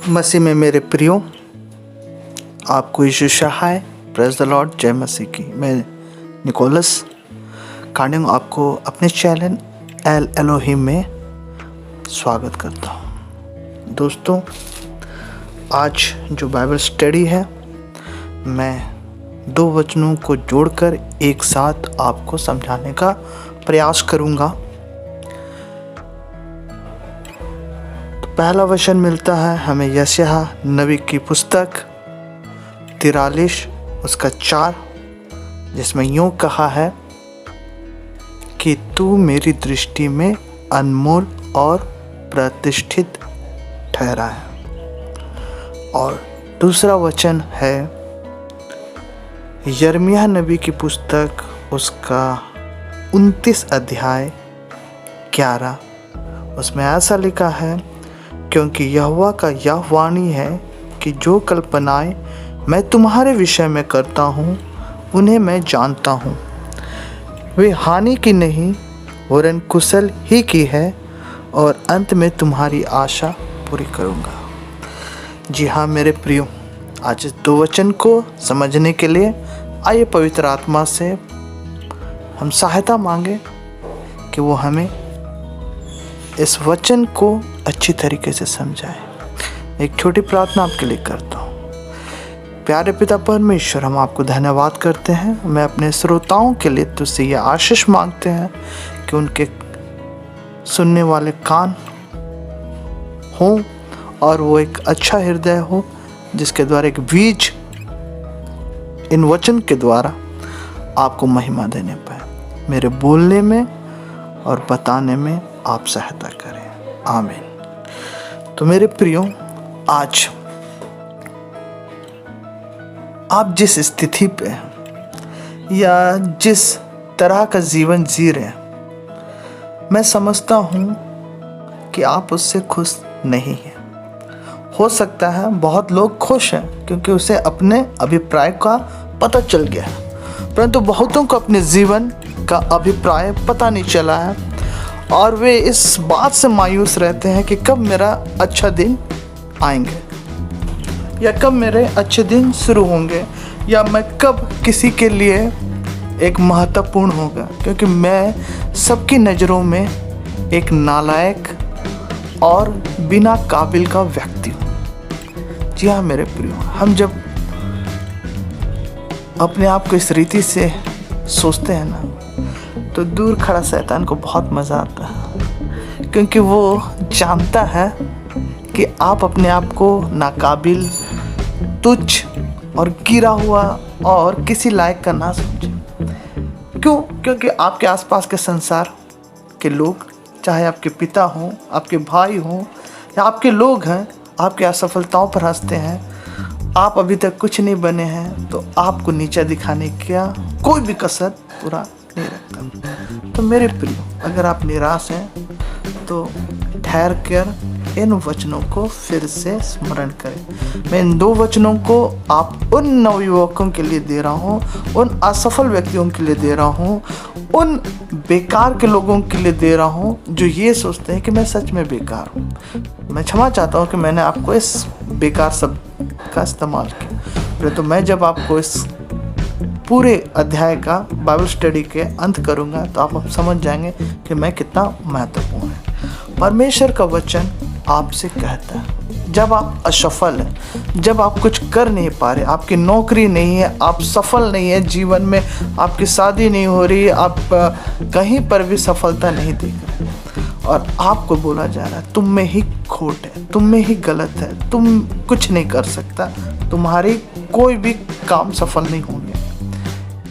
मसीह में मेरे प्रियो, आपको यीशु सहाय। Praise the lord. जय मसीह की। मैं निकोलस कांडिंग आपको अपने चैनल एल एलोहिम में स्वागत करता हूँ। दोस्तों, आज जो बाइबल स्टडी है, मैं 2 वचनों को जोड़कर एक साथ आपको समझाने का प्रयास करूँगा। पहला वचन मिलता है हमें यशायाह नबी की पुस्तक 43 उसका 4, जिसमें यूँ कहा है कि तू मेरी दृष्टि में अनमोल और प्रतिष्ठित ठहरा है। और दूसरा वचन है यिर्मयाह नबी की पुस्तक उसका 29 अध्याय 11, उसमें ऐसा लिखा है, क्योंकि यहोवा का यह वाणी है कि जो कल्पनाएं मैं तुम्हारे विषय में करता हूँ उन्हें मैं जानता हूँ। वे हानि की नहीं वरन कुशल ही की है, और अंत में तुम्हारी आशा पूरी करूँगा। जी हाँ मेरे प्रियो, आज इस 2 वचन को समझने के लिए आइए पवित्र आत्मा से हम सहायता मांगे कि वो हमें इस वचन को अच्छी तरीके से समझाए। एक छोटी प्रार्थना आपके लिए करता हूँ। प्यारे पिता परमेश्वर, हम आपको धन्यवाद करते हैं। मैं अपने श्रोताओं के लिए तुझसे ये आशीष मांगते हैं कि उनके सुनने वाले कान हों और वो एक अच्छा हृदय हो, जिसके द्वारा एक बीज इन वचन के द्वारा आपको महिमा देने पाए। मेरे बोलने में और बताने में आप सहायता करें। आमीन। तो मेरे प्रियो, आज आप जिस स्थिति पे हैं या जिस तरह का जीवन जी रहे हैं, मैं समझता हूँ कि आप उससे खुश नहीं हैं। हो सकता है बहुत लोग खुश हैं क्योंकि उसे अपने अभिप्राय का पता चल गया है, परंतु बहुतों को अपने जीवन का अभिप्राय पता नहीं चला है और वे इस बात से मायूस रहते हैं कि कब मेरा अच्छा दिन आएंगे या कब मेरे अच्छे दिन शुरू होंगे या मैं कब किसी के लिए एक महत्वपूर्ण होगा, क्योंकि मैं सबकी नज़रों में एक नालायक और बिना काबिल का व्यक्ति हूँ। जी हाँ मेरे प्रियो, हम जब अपने आप को इस रीति से सोचते हैं ना, तो दूर खड़ा शैतान को बहुत मज़ा आता है, क्योंकि वो जानता है कि आप अपने आप को नाकाबिल, तुच्छ और गिरा हुआ और किसी लायक का ना समझें। क्यों? क्योंकि आपके आसपास के संसार के लोग, चाहे आपके पिता हों, आपके भाई हों या आपके लोग हैं, आपकी असफलताओं पर हंसते हैं। आप अभी तक कुछ नहीं बने हैं तो आपको नीचा दिखाने का कोई भी कसर पूरा नहीं रखता। तो मेरे प्रियो, अगर आप निराश हैं तो ठहर कर इन वचनों को फिर से स्मरण करें। मैं इन 2 वचनों को आप उन नवयुवकों के लिए दे रहा हूँ, उन असफल व्यक्तियों के लिए दे रहा हूँ, उन बेकार के लोगों के लिए दे रहा हूँ जो ये सोचते हैं कि मैं सच में बेकार हूँ। मैं क्षमा चाहता हूँ कि मैंने आपको इस बेकार शब्द का इस्तेमाल किया, तो मैं जब आपको इस पूरे अध्याय का बाइबल स्टडी के अंत करूंगा तो आप समझ जाएंगे कि मैं कितना महत्वपूर्ण है। परमेश्वर का वचन आपसे कहता है, जब आप असफल हैं, जब आप कुछ कर नहीं पा रहे, आपकी नौकरी नहीं है, आप सफल नहीं है जीवन में, आपकी शादी नहीं हो रही, आप कहीं पर भी सफलता नहीं देख रहे और आपको बोला जा रहा है तुम में ही खोट है, तुम में ही गलत है, तुम कुछ नहीं कर सकता, तुम्हारी कोई भी काम सफल नहीं होंगे।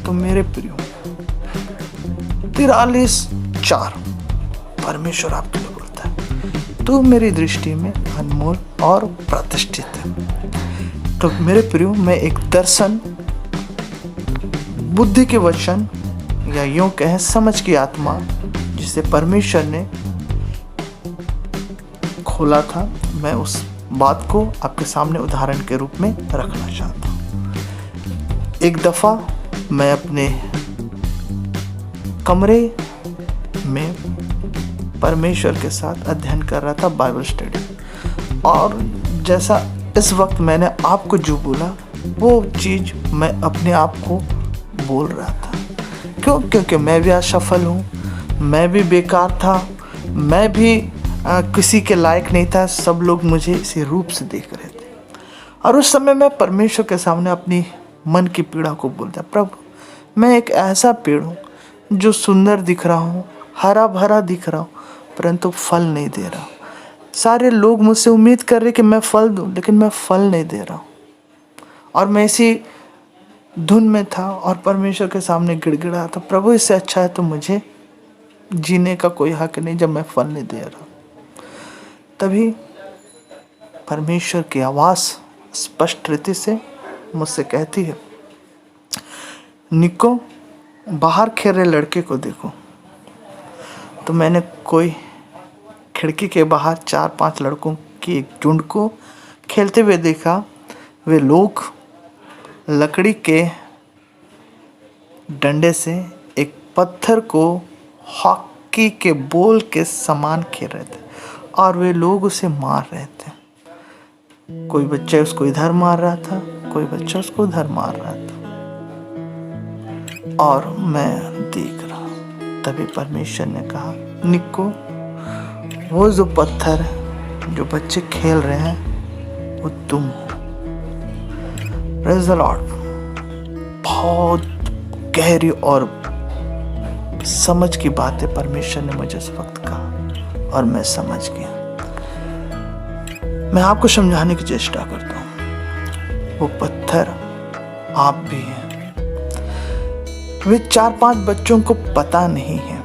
तो मेरे प्रियो, 43:4 परमेश्वर आपके लिए बोलता है, तू मेरी दृष्टि में अनमोल और प्रतिष्ठित है। तो मेरे प्रियो, मैं एक दर्शन, बुद्धि के वचन या यूं कहें समझ की आत्मा जिसे परमेश्वर ने खोला था, मैं उस बात को आपके सामने उदाहरण के रूप में रखना चाहता हूँ। एक दफ़ा मैं अपने कमरे में परमेश्वर के साथ अध्ययन कर रहा था, बाइबल स्टडी, और जैसा इस वक्त मैंने आपको जो बोला वो चीज़ मैं अपने आप को बोल रहा था। क्यों? क्योंकि मैं भी असफल हूँ, मैं भी बेकार था, मैं भी किसी के लायक नहीं था। सब लोग मुझे इसी रूप से देख रहे थे और उस समय मैं परमेश्वर के सामने अपनी मन की पीड़ा को बोलता, प्रभु मैं एक ऐसा पेड़ हूँ जो सुंदर दिख रहा हूँ, हरा भरा दिख रहा हूँ, परंतु फल नहीं दे रहा। सारे लोग मुझसे उम्मीद कर रहे कि मैं फल दूँ, लेकिन मैं फल नहीं दे रहा हूँ। और मैं इसी धुन में था और परमेश्वर के सामने गिड़गिड़ा था, प्रभु इससे अच्छा है तो मुझे जीने का कोई हक नहीं जब मैं फल नहीं दे रहा। तभी परमेश्वर की आवाज़ स्पष्ट रीति से मुझसे कहती है, निको बाहर खेल रहे लड़के को देखो। तो मैंने कोई खिड़की के बाहर 4-5 लड़कों की एक झुंड को खेलते हुए देखा। वे लोग लकड़ी के डंडे से एक पत्थर को हॉकी के बॉल के समान खेल रहे थे और वे लोग उसे मार रहे थे। कोई बच्चा उसको इधर मार रहा था, कोई बच्चा उसको उधर मार रहा था और मैं देख रहा। तभी परमेश्वर ने कहा, निको वो जो पत्थर जो बच्चे खेल रहे हैं वो तुम हो। Praise the Lord. बहुत गहरी और समझ की बातें परमेश्वर ने मुझे उस वक्त कहा और मैं समझ गया। मैं आपको समझाने की चेष्टा करता हूँ। वो पत्थर आप भी हैं। वे 4-5 बच्चों को पता नहीं है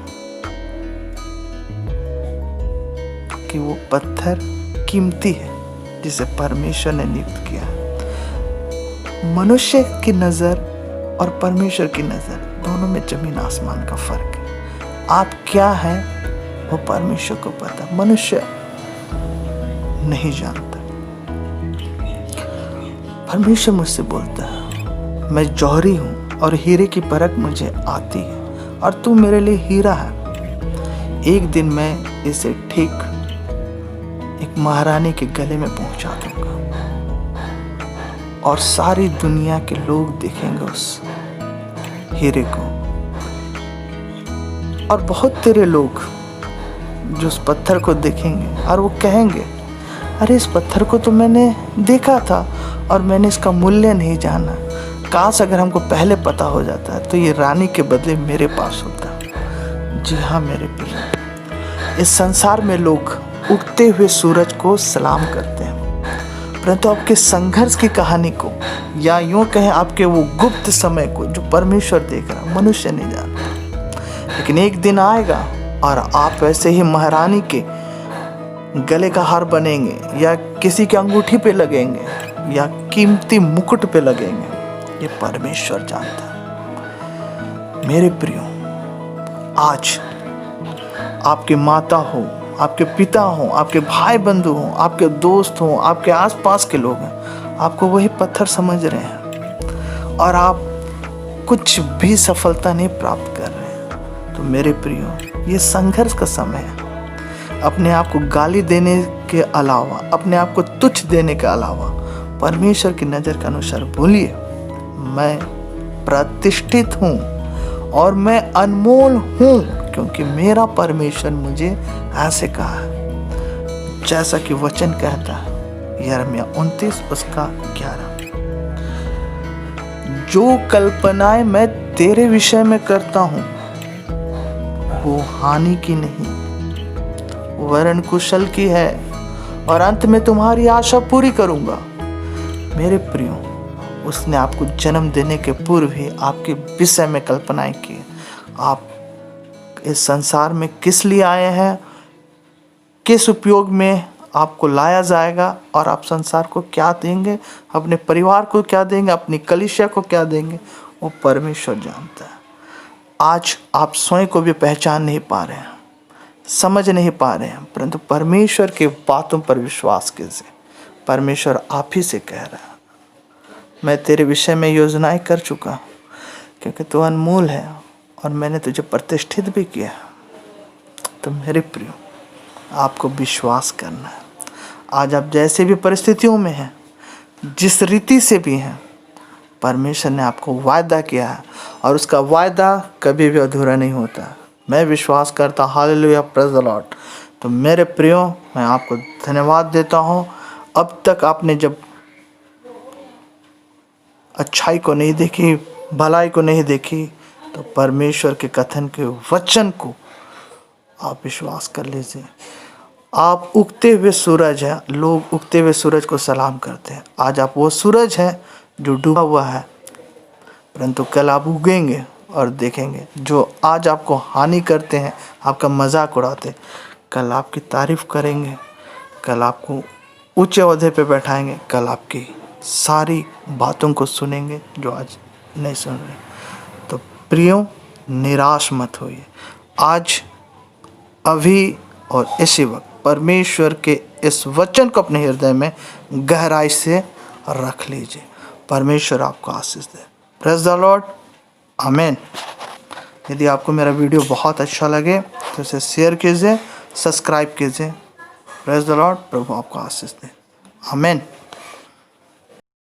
कि वो पत्थर कीमती है जिसे परमेश्वर ने नियुक्त किया। मनुष्य की नज़र और परमेश्वर की नज़र दोनों में जमीन आसमान का फर्क है। आप क्या हैं वो परमेश्वर को पता, मनुष्य नहीं जानता। परमेश्वर मुझसे बोलता है, मैं जौहरी हूँ और हीरे की परख मुझे आती है और तू मेरे लिए हीरा है। एक दिन मैं इसे ठीक एक महारानी के गले में पहुंचा दूंगा और सारी दुनिया के लोग देखेंगे उस हीरे को और बहुत तेरे लोग जो उस पत्थर को देखेंगे और वो कहेंगे, अरे इस पत्थर को तो मैंने देखा था और मैंने इसका मूल्य नहीं जाना। काश अगर हमको पहले पता हो जाता है तो ये रानी के बदले मेरे पास होता। जी हाँ मेरे प्रिय, इस संसार में लोग उगते हुए सूरज को सलाम करते हैं, परंतु आपके संघर्ष की कहानी को या यूँ कहें आपके वो गुप्त समय को जो परमेश्वर देख रहा मनुष्य नहीं जानता। लेकिन एक दिन आएगा और आप वैसे ही महारानी के गले का हार बनेंगे या किसी के अंगूठी पे लगेंगे या कीमती मुकुट पे लगेंगे। ये परमेश्वर जानता है। मेरे प्रियो, आज आपकी माता हो, आपके पिता हो, आपके भाई बंधु हो, आपके दोस्त हो, आपके आसपास के लोग हैं, आपको वही पत्थर समझ रहे हैं और आप कुछ भी सफलता नहीं प्राप्त कर रहे हैं। तो मेरे प्रियो, ये संघर्ष का समय है। अपने आप को गाली देने के अलावा, अपने आप को तुच्छ देने के अलावा परमेश्वर की नज़र के अनुसार बोलिए, मैं प्रतिष्ठित हूँ और मैं अनमोल हूँ क्योंकि मेरा परमेश्वर मुझे ऐसे कहा है। जैसा कि वचन कहता है यिर्मयाह 29 उसका 11, जो कल्पनाएं मैं तेरे विषय में करता हूँ वो हानि की नहीं वरन कुशल की है और अंत में तुम्हारी आशा पूरी करूँगा। मेरे प्रियो, उसने आपको जन्म देने के पूर्व ही आपके विषय में कल्पनाएं की। आप इस संसार में किस लिए आए हैं, किस उपयोग में आपको लाया जाएगा और आप संसार को क्या देंगे, अपने परिवार को क्या देंगे, अपनी कलीसिया को क्या देंगे, वो परमेश्वर जानता है। आज आप स्वयं को भी पहचान नहीं पा रहे हैं, समझ नहीं पा रहे हैं, परंतु परमेश्वर के बातों पर विश्वास कीजिए। परमेश्वर आप ही से कह रहा है, मैं तेरे विषय में योजनाएं कर चुका हूँ क्योंकि तू अनमोल है और मैंने तुझे प्रतिष्ठित भी किया। तो मेरे प्रियो, आपको विश्वास करना है, आज आप जैसे भी परिस्थितियों में हैं, जिस रीति से भी हैं, परमेश्वर ने आपको वायदा किया है और उसका वायदा कभी भी अधूरा नहीं होता। मैं विश्वास करता हूँ। Hallelujah, praise the Lord. तो मेरे प्रियो, मैं आपको धन्यवाद देता हूँ। अब तक आपने जब अच्छाई को नहीं देखी, भलाई को नहीं देखी, तो परमेश्वर के कथन के वचन को आप विश्वास कर लीजिए। आप उगते हुए सूरज हैं। लोग उगते हुए सूरज को सलाम करते हैं। आज आप वो सूरज हैं जो डूबा हुआ है, परंतु कल आप उगेंगे और देखेंगे जो आज आपको हानि करते हैं, आपका मजाक उड़ाते, कल आपकी तारीफ करेंगे, कल आपको ऊंचे ओहदे पे बैठाएंगे, कल आपकी सारी बातों को सुनेंगे जो आज नहीं सुन रहे। तो प्रियो, निराश मत होइए। आज, अभी और इसी वक्त परमेश्वर के इस वचन को अपने हृदय में गहराई से रख लीजिए। परमेश्वर आपको आशीष दे। प्रेज़ द लॉर्ड, आमीन। यदि आपको मेरा वीडियो बहुत अच्छा लगे तो इसे शेयर कीजिए, सब्सक्राइब कीजिए। Praise the Lord. प्रभु आपको आशीष दे। आमीन।